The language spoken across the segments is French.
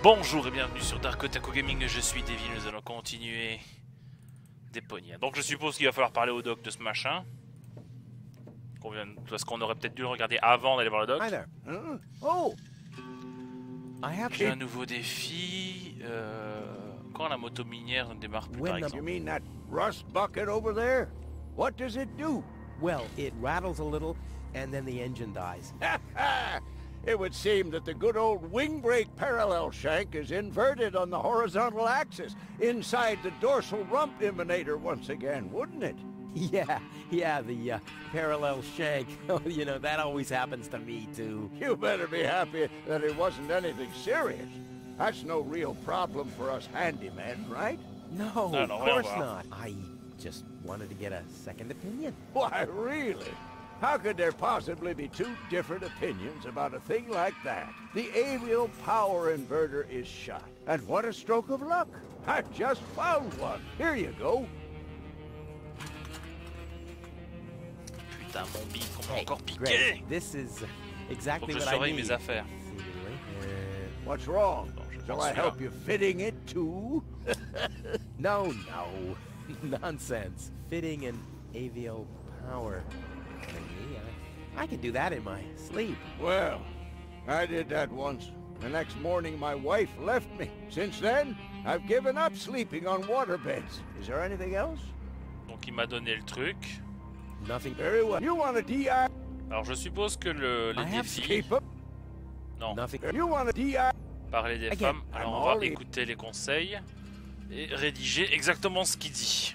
Bonjour et bienvenue sur DarkOtaku Gaming, je suis Davy, nous allons continuer Deponia. Donc je suppose qu'il va falloir parler au doc de ce machin. Parce qu'on aurait peut-être dû le regarder avant d'aller voir le doc. J'ai un nouveau défi. Quand la moto minière ne démarre plus par exemple. You mean that rust bucket over there? What does it do? Well, it rattles a little, and then the engine dies. It would seem that the good old wing brake parallel shank is inverted on the horizontal axis, inside the dorsal rump emanator once again, wouldn't it? Yeah, the parallel shank. You know, that always happens to me, too. You better be happy that it wasn't anything serious. That's no real problem for us handymen, right? No, of course not. I just wanted to get a second opinion. Why, really? How could there possibly be two different opinions about a thing like that? The avial power inverter is shot. And what a stroke of luck! I've just found one. Here you go. Putain, mon bic, on m'a encore piqué. Great. This is exactly Faut que je what I surveille need. mes affaires. What's wrong? Bon, Shall I help you fitting it too? No. Nonsense. Fitting an avial power. I could do that in my sleep. Well, I did that once. The next morning my wife left me. Since then, I've given up sleeping on waterbeds. Is there anything else? Donc il m'a donné le truc. Nothing. Very well. You want to DI? Alors je suppose que les défis... Keep up. Non, Nothing. You want to DI? parler des Again, femmes. Alors I'm on va all in. écouter les conseils et rédiger exactement ce qu'il dit.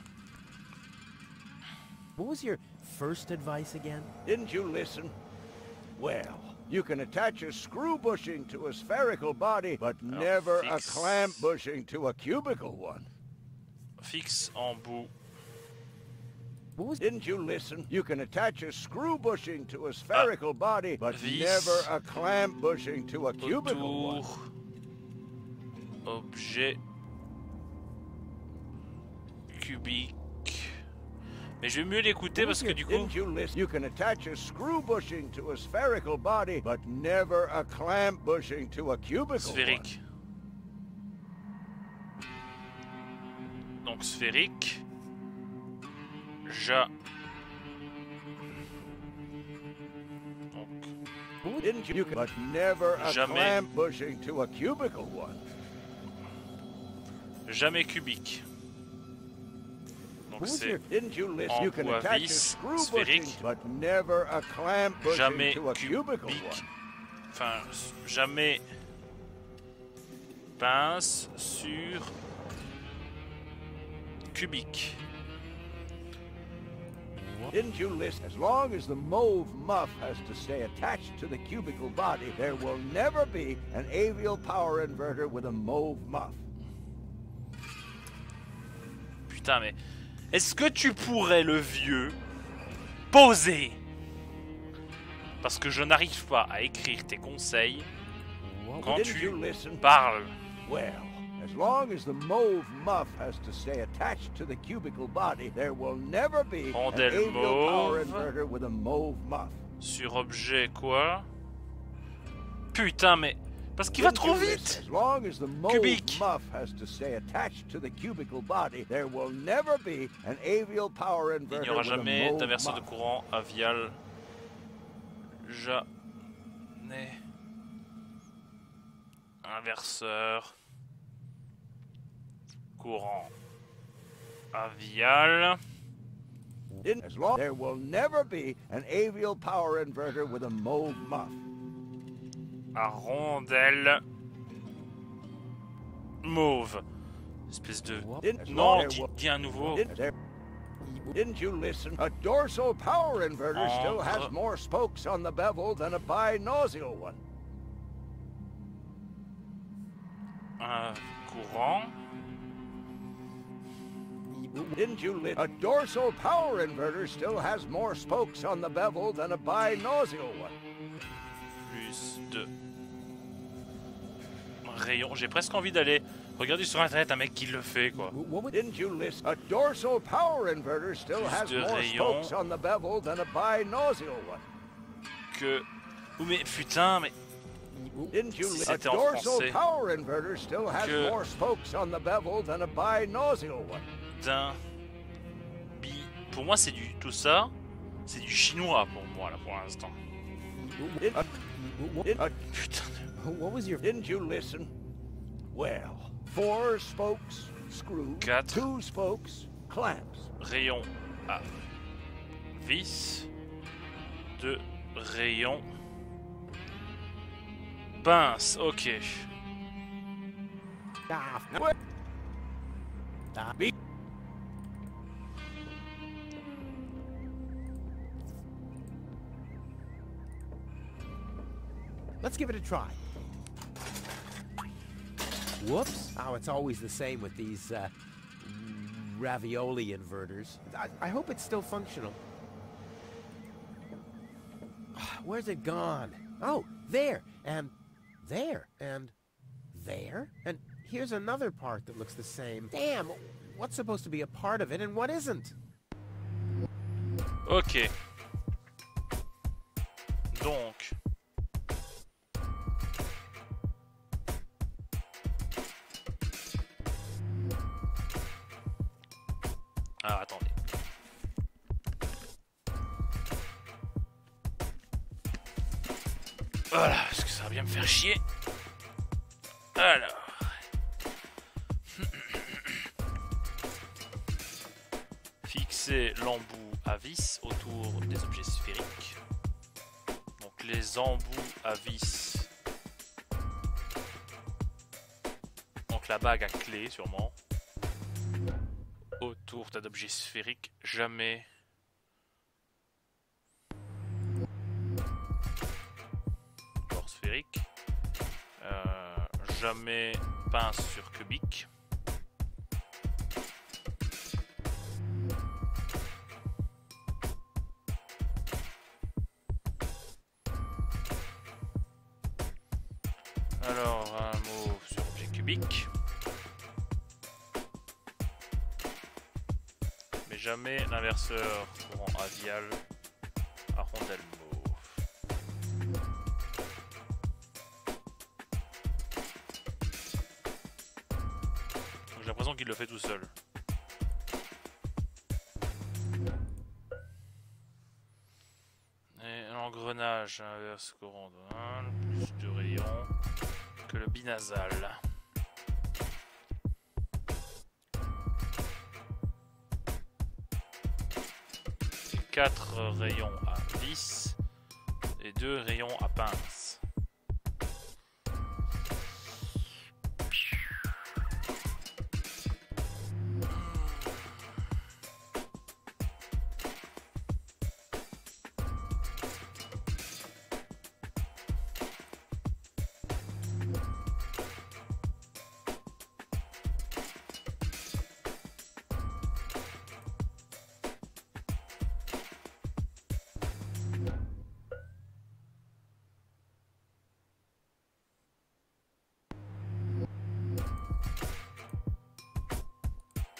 What was your first advice again? Didn't you listen? Well, you can attach a screw bushing to a spherical body, but never a fixe. clamp bushing to a cubical one. Fixe en bout. What was? Didn't you listen? You can attach a screw bushing to a spherical body, but vis. never a clamp bushing to a cubical one. Autour. Objet. Cubique. Mais je vais mieux l'écouter parce que du coup... Didn't you listen? You can attach a screw bushing to a spherical body, but never a clamp bushing to a cubical Sphérique. Donc sphérique. one. Didn't you? But never a Jamais. clamp bushing to a cubical one. Jamais cubique. Donc c'est Didn't you listen? en You can bois attach a vis, screw sphérique. bushing, but never a clamp bushing jamais to a cubical cubique. one. Enfin, jamais pince sur cubique. Didn't you listen? As long as the mauve muff has to stay attached to the cubical body, there will never be an avial power inverter with a mauve muff. Putain, mais est-ce que tu pourrais, le vieux, poser? Parce que je n'arrive pas à écrire tes conseils quand Didn't tu you listen? parles. Well, as long as the mauve muff has to stay attached to the cubical body, there will never be an Rondelle avial power mauve. inverter with a mauve muff. Sur objet quoi? Putain, mais... Parce qu'il va Didn't trop you vite! listen? As long as the mauve Cubique. muff has to stay attached to the cubical body, there will never be an avial power Il inverter n'y aura with a jamais mauve d'inverseur de muff. courant avial. Jamais. Inverseur. Courant avial. As long there will never be an avial power inverter with a mauve muff. À rondelle. Mauve. Espèce de... Non, dis un nouveau. Didn't you listen? A dorsal power inverter still has more spokes on the bevel than a binomial one. Un courant. Didn't you listen? A dorsal power inverter still has more spokes on the bevel than a binomial one. Plus de... Rayon. J'ai presque envie d'aller regarder sur internet un mec qui le fait, quoi. Didn't you listen? A dorsal power inverter still has de more rayon. spokes on the bevel than a binomial one. Que... Oh, mais putain, mais... Didn't you Si a c'était en dorsal français. power inverter still has Que- more spokes on the bevel than a binossial one. D'un pour moi c'est du tout ça, c'est du chinois pour moi là pour l'instant. Putain. What was your... Didn't you listen? Well, 4 spokes, screws, 4. 2 spokes, clamps. Rayon à vis, 2 rayons pince, ok. Let's give it a try. Whoops. Oh, it's always the same with these, ravioli inverters. I hope it's still functional. Where's it gone? Oh, there, and there, and there. And here's another part that looks the same. Damn, what's supposed to be a part of it and what isn't? Ok. Donc. Alors attendez. Voilà, parce que ça va bien me faire chier. Alors. Fixer l'embout à vis autour des objets sphériques. Donc les embouts à vis. Donc la bague à clé sûrement. Autour d'un objet sphérique, jamais. Corps sphérique. Jamais pince sur cubique. Alors un mot sur objet cubique. Mais jamais l'inverseur courant avial à rondelle mauve. J'ai l'impression qu'il le fait tout seul. Et l'engrenage inverse courant de 1, plus de rayons que le binasal. 4 rayons à vis et 2 rayons à pince.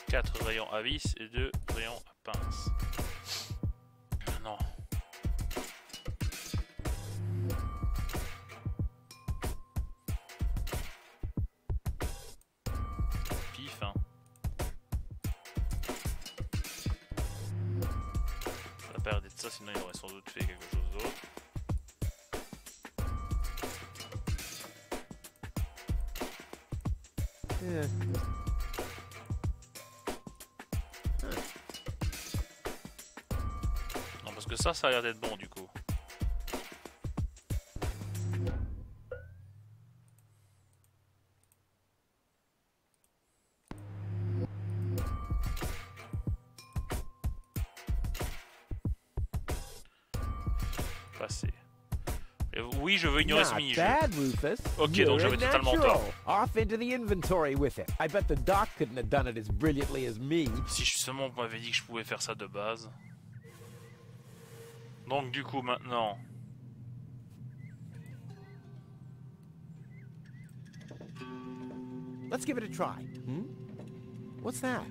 Quatre rayons à vis et 2 rayons à pince. Non. Pif, hein. Ça va pas l'air d'être ça, sinon il aurait sans doute fait quelque chose d'autre. Yeah. Non, parce que ça a l'air d'être bon du coup. Passer. Oui, je veux ignorer ce mini-jeu. Bad, Rufus. Ok, donc j'avais totalement tort. Off into the inventory with it. I bet the doc couldn't have done it as brilliantly as me. Si seulement on m'avait dit que je pouvais faire ça de base. Donc du coup maintenant... Let's give it a try. What's that?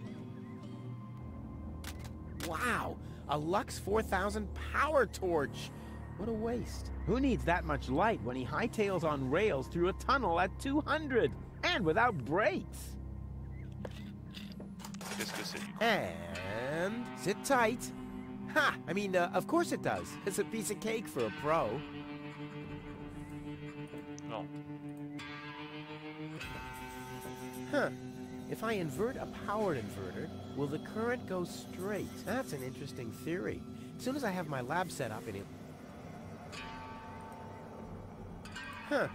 Wow, a Lux 4000 power torch. What a waste. Who needs that much light when he hightails on rails through a tunnel at 200? And without brakes? Qu'est-ce que c'est du coup? And sit tight. Ha! I mean, of course it does. It's a piece of cake for a pro. Non. Huh. If I invert a powered inverter, will the current go straight? That's an interesting theory. As soon as I have my lab set up in it... Huh.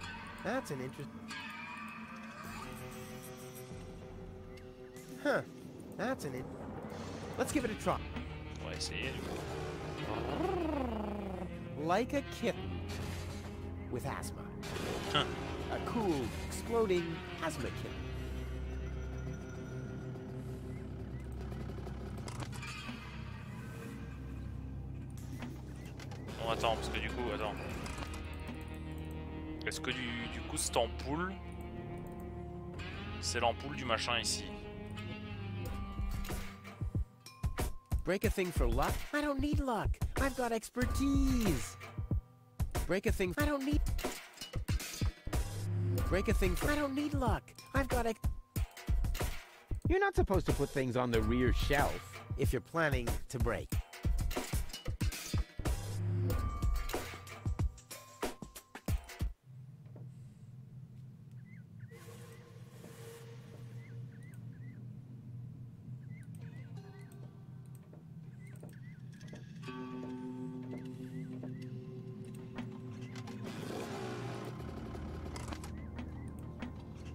That's an interesting... Huh. That's an... Let's give it a try. On va essayer du coup. Like a kitten with asthma. Huh. A cool, exploding asthma kitten. Bon, attends, parce que du coup, attends. Est-ce que du coup, cette ampoule, c'est l'ampoule du machin ici? Break a thing for luck? I don't need luck. I've got expertise. Break a thing. I don't need. Break a thing for. I don't need luck. I've got You're not supposed to put things on the rear shelf if you're planning to break.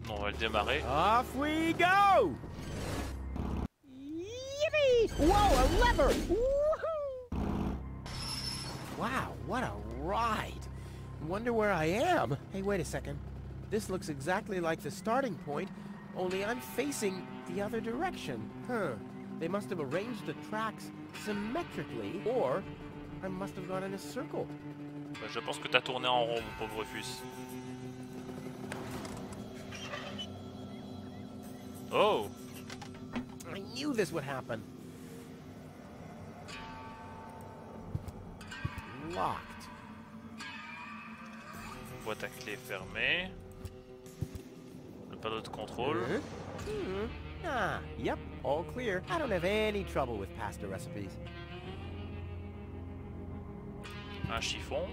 On va le démarrer. Off we go! Yippee! Whoa, a lever! Woohoo! Wow, what a ride! Wonder where I am. Hey, wait a second. This looks exactly like the starting point, only I'm facing the other direction. Huh. They must have arranged the tracks symmetrically, or I must have gone in a circle. Je pense que t'as tourné en rond, mon pauvre Rufus. Oh! I knew this would happen. Locked. Boîte à clé fermée. Le panneau de contrôle. Ah, yep, all clear. I don't have any trouble with pasta recipes. Un chiffon.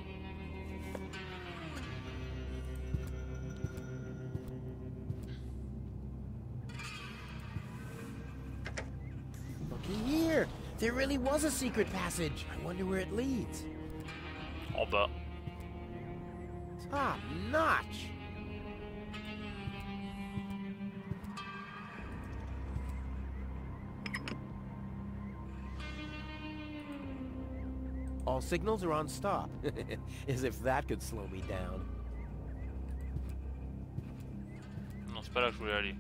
Looky here. There really was a secret passage. I wonder where it leads. En bas. Top notch. All signals are on stop. As if that could slow me down. Non, c'est pas là que je voulais aller.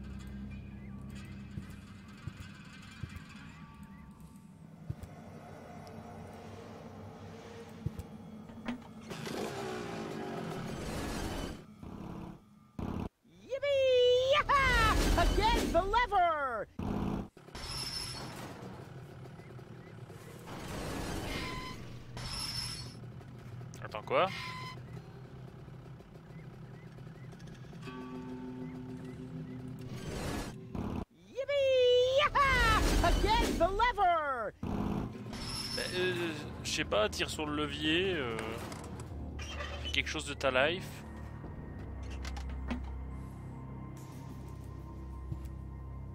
Yippee! Yaha! Again, the lever! Attends, quoi? Yippee! Yaha! Again, the lever! Je sais pas, tire sur le levier. Fais quelque chose de ta life.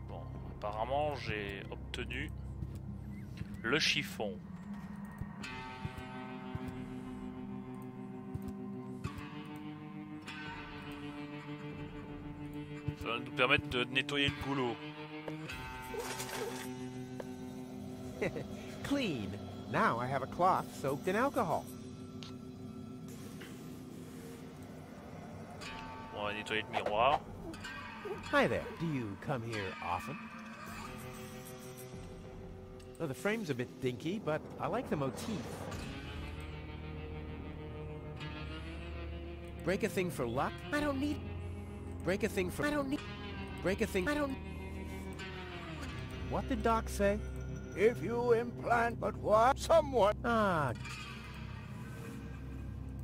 Bon, apparemment j'ai obtenu le chiffon. Ça va nous permettre de nettoyer le goulot. Clean. Now I have a cloth soaked in alcohol. On va nettoyer le miroir. Hi there. Do you come here often? Oh, the frame's a bit dinky, but I like the motif. Break a thing for luck? I don't need... Break a thing for... I don't need... Break a thing... I don't... What did Doc say? If you implant but what? Someone... Ah...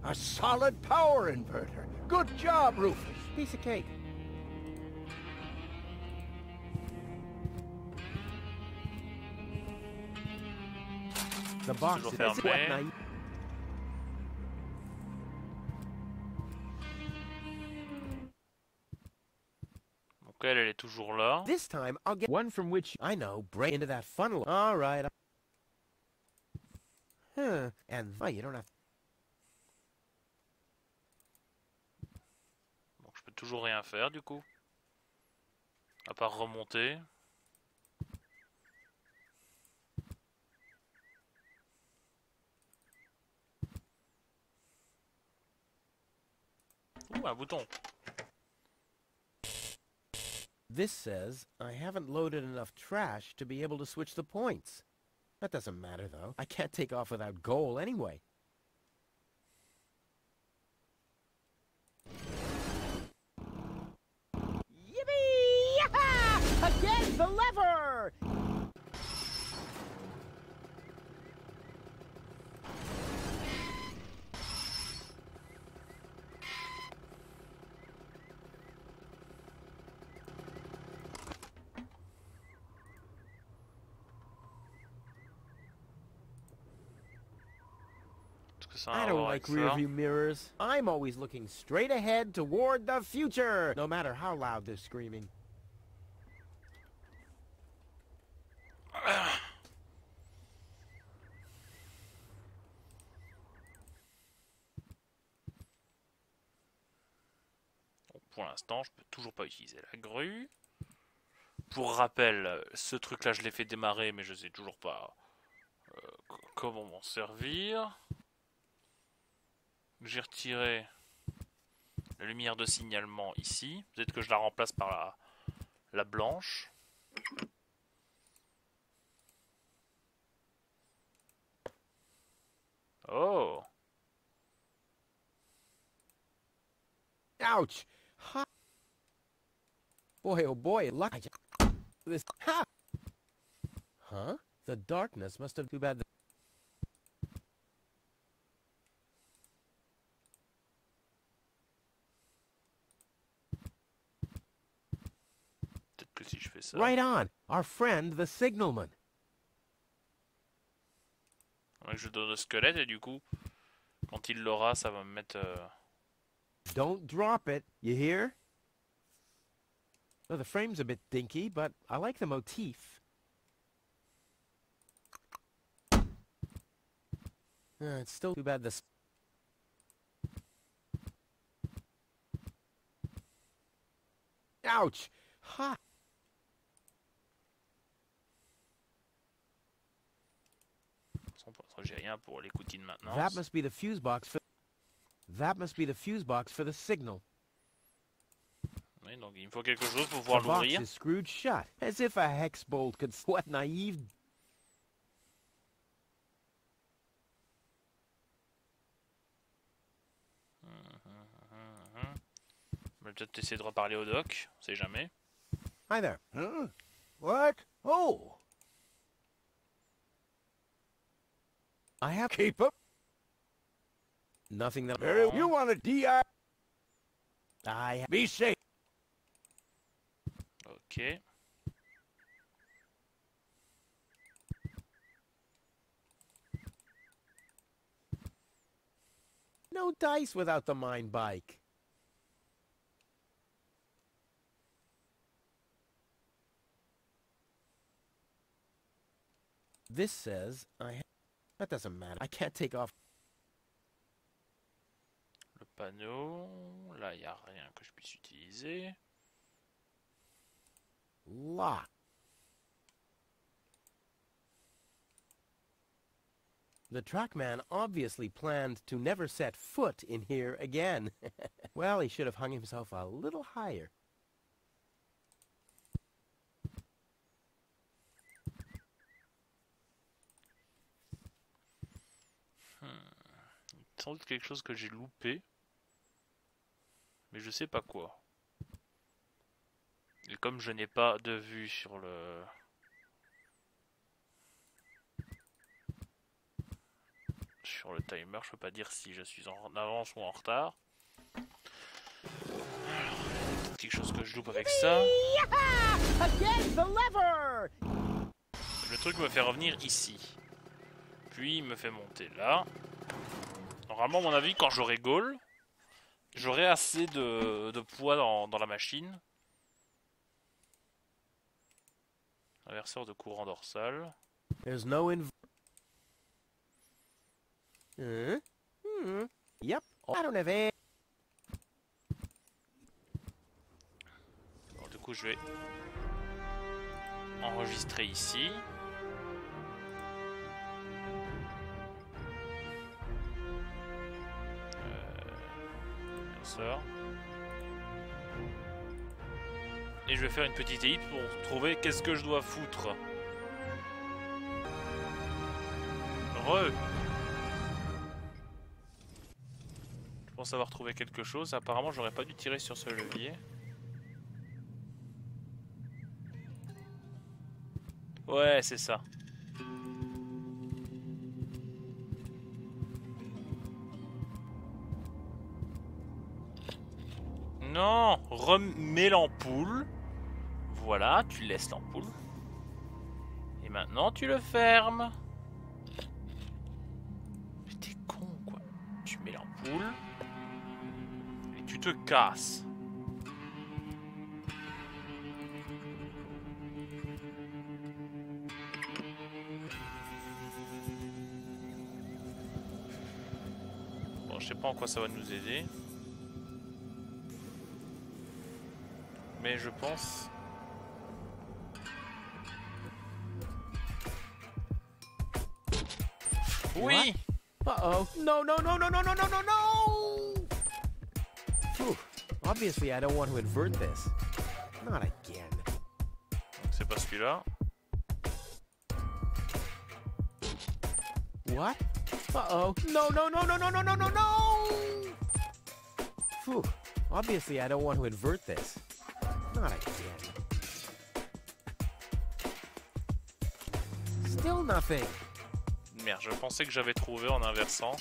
A solid power inverter. Good job, Rufus. Piece of cake. The box Toujours is fermé. what Donc elle est toujours là. This time I'll get one from which I know break into that funnel. All right. Huh. And you don't have. Donc je peux toujours rien faire du coup. À part remonter. Ouh, un bouton. This says I haven't loaded enough trash to be able to switch the points. That doesn't matter though. I can't take off without goal anyway. Yippee! Yaha! Again the lever! I don't like rearview mirrors. I'm always looking straight ahead toward the future, no matter how loud they're screaming. Pour l'instant, je peux toujours pas utiliser la grue. Pour rappel, ce truc-là, je l'ai fait démarrer, mais je sais toujours pas comment m'en servir. J'ai retiré la lumière de signalement ici. Peut-être que je la remplace par la blanche. Oh! Ouch! Ha! Boy, oh boy, luck. This. Ha! Huh? The darkness must have too bad. Peut-être que si je fais ça. Right on! Our friend, the signalman. Je donne le squelette et du coup, quand il l'aura, ça va me mettre. Don't drop it, you hear? Well, the frame's a bit dinky, but I like the motif. It's still too bad this... Ouch! Ha! J'ai rien pour les coutines maintenant. That must be the fuse box for... That must be the fuse box for the signal. Oui, donc il me faut quelque chose pour pouvoir The box l'ouvrir. is screwed shut, as if a hex bolt could... What naive... Je vais peut-être essayer de reparler au doc, on sait jamais. Hi there. Huh? What? Oh! I have... Keep up. Nothing that... You want to DI? I... Be safe. Ok. No dice without the mine bike. This says that doesn't matter. I can't take off. Le panneau. Là, il n'y a rien que je puisse utiliser. Lock. The trackman obviously planned to never set foot in here again. Well, he should have hung himself a little higher. Sans doute quelque chose que j'ai loupé. Mais je sais pas quoi. Et comme je n'ai pas de vue sur sur le timer, je peux pas dire si je suis en avance ou en retard. Alors, quelque chose que je loupe avec ça. Le truc me fait revenir ici. Puis il me fait monter là. Normalement, à mon avis, quand j'aurai goal, j'aurai assez de poids dans la machine. Inverseur de courant dorsal. There's no Yep. I don't have any. Bon, du coup, je vais enregistrer ici. Ça. Et je vais faire une petite ellipse pour trouver qu'est-ce que je dois foutre. Je pense avoir trouvé quelque chose. Apparemment, j'aurais pas dû tirer sur ce levier. Ouais, c'est ça. Non, remets l'ampoule. Voilà, tu laisses l'ampoule. Et maintenant, tu le fermes. Mais t'es con, quoi. Tu mets l'ampoule. Et tu te casses. Bon, je sais pas en quoi ça va nous aider. Mais je pense... Oui! Uh-oh. No, no, no, no, no, no, no, no, no! Phew. Obviously, I don't want to invert this. Not again. C'est pas celui-là. What? Uh-oh. No, no, no, no, no, no, no, no, no! Phew. Obviously, I don't want to invert this. Not again. Still nothing. Merde, je pensais que j'avais trouvé en inversant.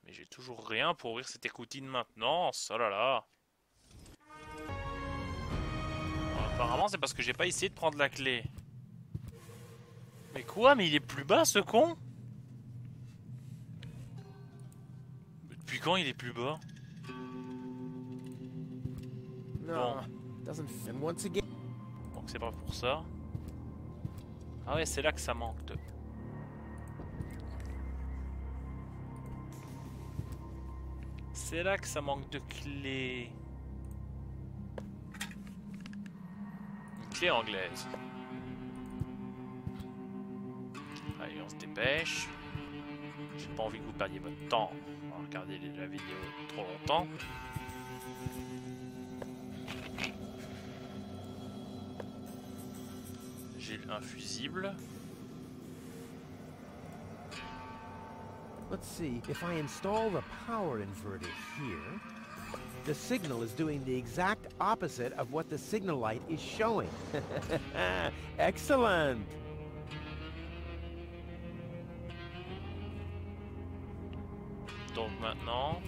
Mais j'ai toujours rien pour ouvrir cette écoutille de maintenance. Oh là là. Bon, apparemment, c'est parce que j'ai pas essayé de prendre la clé. Mais quoi? Mais il est plus bas, ce con? Depuis quand il est plus bas? No, doesn't. And once again. Donc c'est pas pour ça. Ah ouais, c'est là que ça manque de... C'est là que ça manque de clé. Une clé anglaise. Allez, on se dépêche. J'ai pas envie que vous perdiez votre temps à regarder la vidéo trop longtemps. J'ai un fusible. Let's see. If I install the power inverter here, the signal is doing the exact opposite of what the signal light is showing. Excellent. Donc maintenant...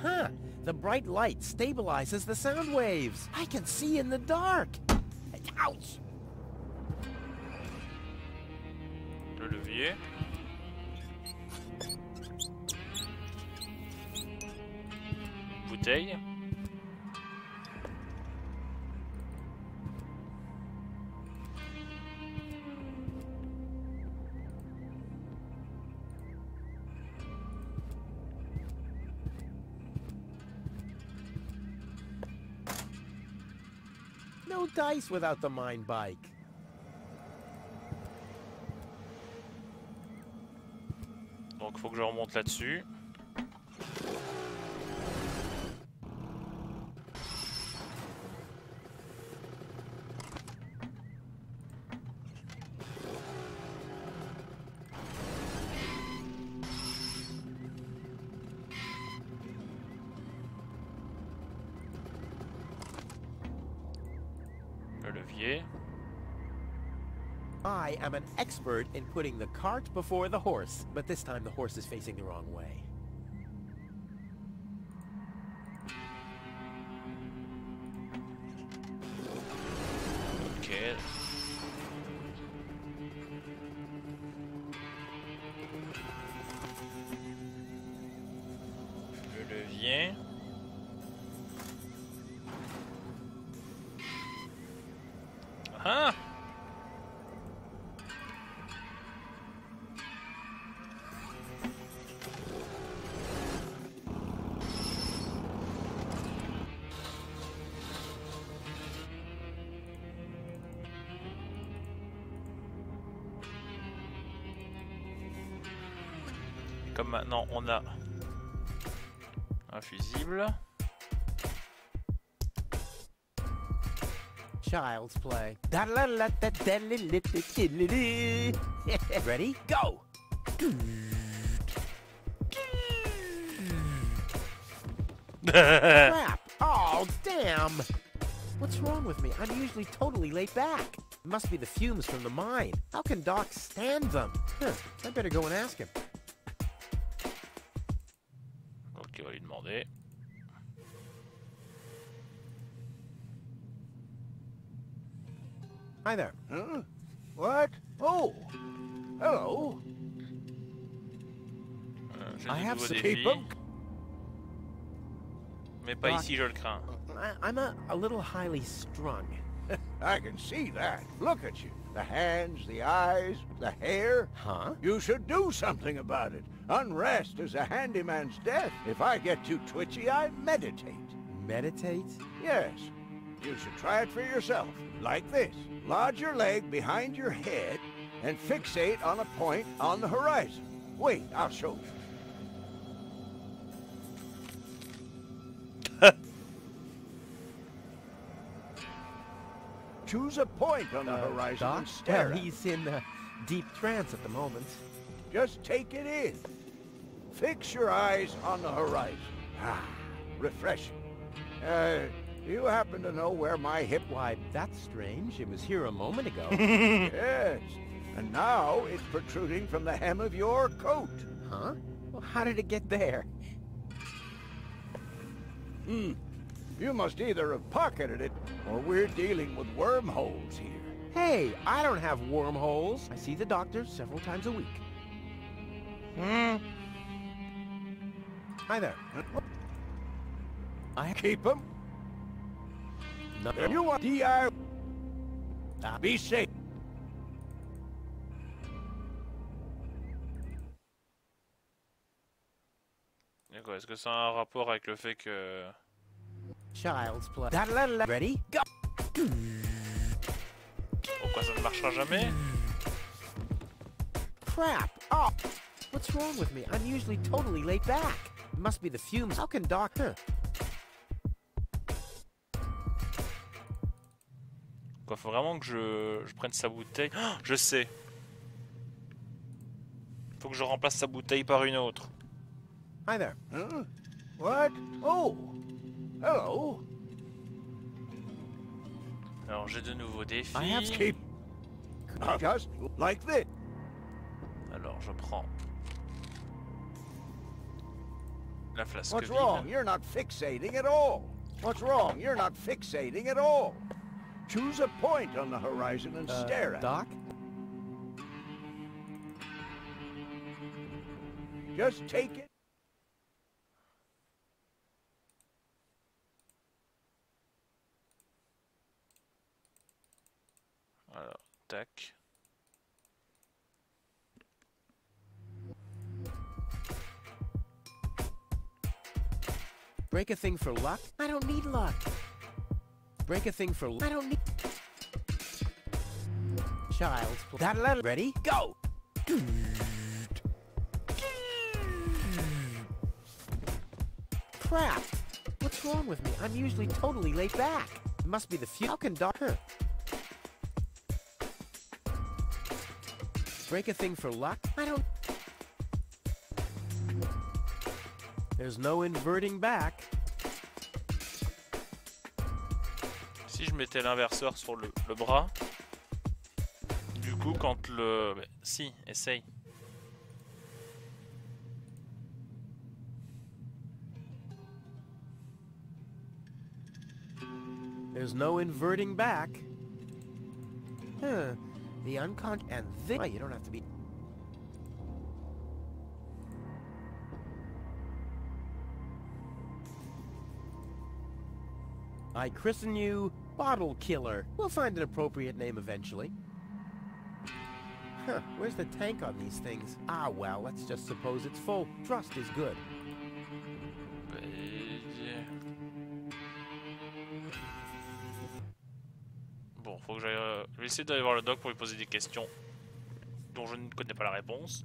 Huh. The bright light stabilizes the sound waves. I can see in the dark. Ouch. Le levier. Bouteille. No dice without the mind bike. Donc il faut que je remonte là-dessus. Le levier. I am an expert in putting the cart before the horse, but this time the horse is facing the wrong way. Ok. Le levier. Ah! Comme maintenant on a un fusible. Child's play. Ready? Go! Crap! Oh, damn! What's wrong with me? I'm usually totally laid back. It must be the fumes from the mine. How can Doc stand them? I better go and ask him. Ok, on va lui demander. Hi there. Huh? What? Oh! Hello. J'ai I de have nouveaux to défis. keep 'em. Mais pas Doc. ici, je le crains. I'm a little highly strung. I can see that. Look at you. The hands, the eyes, the hair. Huh? You should do something about it. Unrest is a handyman's death. If I get too twitchy, I meditate. Meditate? Yes. You should try it for yourself. Like this. Lodge your leg behind your head and fixate on a point on the horizon. Wait, I'll show you. Choose a point on the horizon Doc? and stare Well, at it. he's in deep trance at the moment. Just take it in. Fix your eyes on the horizon. Ah, refreshing. Do you happen to know where my hip... Why, that's strange. It was here a moment ago. Yes, and now it's protruding from the hem of your coat. Huh? Well, how did it get there? You must either have pocketed it, or we're dealing with wormholes here. Hey, I don't have wormholes. I see the doctor several times a week. Hi there. I Keep them. no. You want DIY. Be safe. D'accord, est-ce que ça a un rapport avec le fait que... Child's play. Ready? Go! Pourquoi ça ne marchera jamais? Crap! Oh! What's wrong with me? I'm usually totally laid back. It must be the fumes. How can doctor? Quoi, faut vraiment que je prenne sa bouteille. Oh, je sais. Faut que je remplace sa bouteille par une autre. Hi there. Huh? What? Oh, hello. Alors j'ai de nouveaux défis. I have Keep. Just like this. Alors je prends la flasque What's vide. wrong? You're not fixating at all. What's wrong? You're not fixating at all. Choose a point on the horizon and stare at Doc? it. Just take it. Alors, tac. Break a thing for luck? I don't need luck. Break a thing for I don't need... Child's play. Ready? Go! Crap! What's wrong with me? I'm usually totally laid back. It must be the few. How can doctor? Break a thing for luck? I don't... There's no inverting back. Si je mettais l'inverseur sur le bras, du coup quand le... Bah, si, essaye. There's no inverting back. Huh. The unconscious and this. You don't have to be. I christen you Bottle Killer. We'll find an appropriate name eventually. Huh, where's the tank on these things? Ah, well, let's just suppose it's full. Trust is good. Bon, faut que j'aille... je vais essayer d'aller voir le doc pour lui poser des questions dont je ne connais pas la réponse.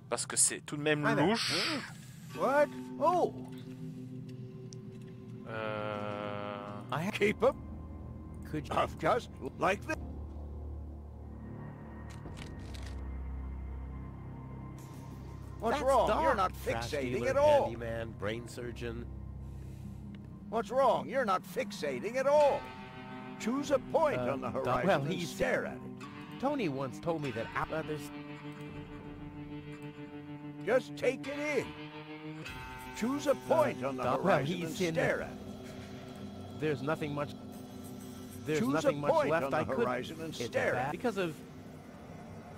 Parce que c'est tout de même louche. What? Oh! I Keep up. could you... Just like this. What's That's wrong? Doc. You're not Trash fixating dealer, at all. Handyman, brain surgeon. What's wrong? You're not fixating at all. Choose a point on the Doc- horizon well, and he's- stare at it. Tony once told me that there's... Just take it in. Choose a point on the Doc- horizon well, and he's in stare at it. There's nothing much... There's Choose nothing a much point left on the I could... horizon and It's stare bad at it. because of...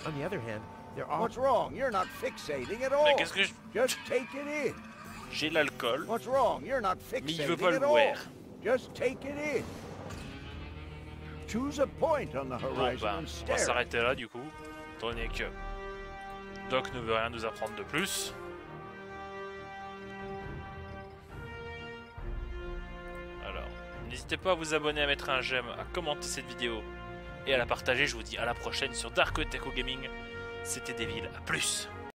On the other hand, there are... What's wrong? You're not fixating at Mais all. qu'est-ce que je... Just take it in. J'ai l'alcool, What's wrong? You're not mais il veut pas fixating le at all. boire. Just take it in. Choose a point on the Bon horizon bah, and on va stare at it. s'arrêter là du coup, étant donné que Doc ne veut rien nous apprendre de plus. Alors, n'hésitez pas à vous abonner, à mettre un j'aime, à commenter cette vidéo et à la partager. Je vous dis à la prochaine sur DarkOtaku Gaming. C'était Devil, à plus.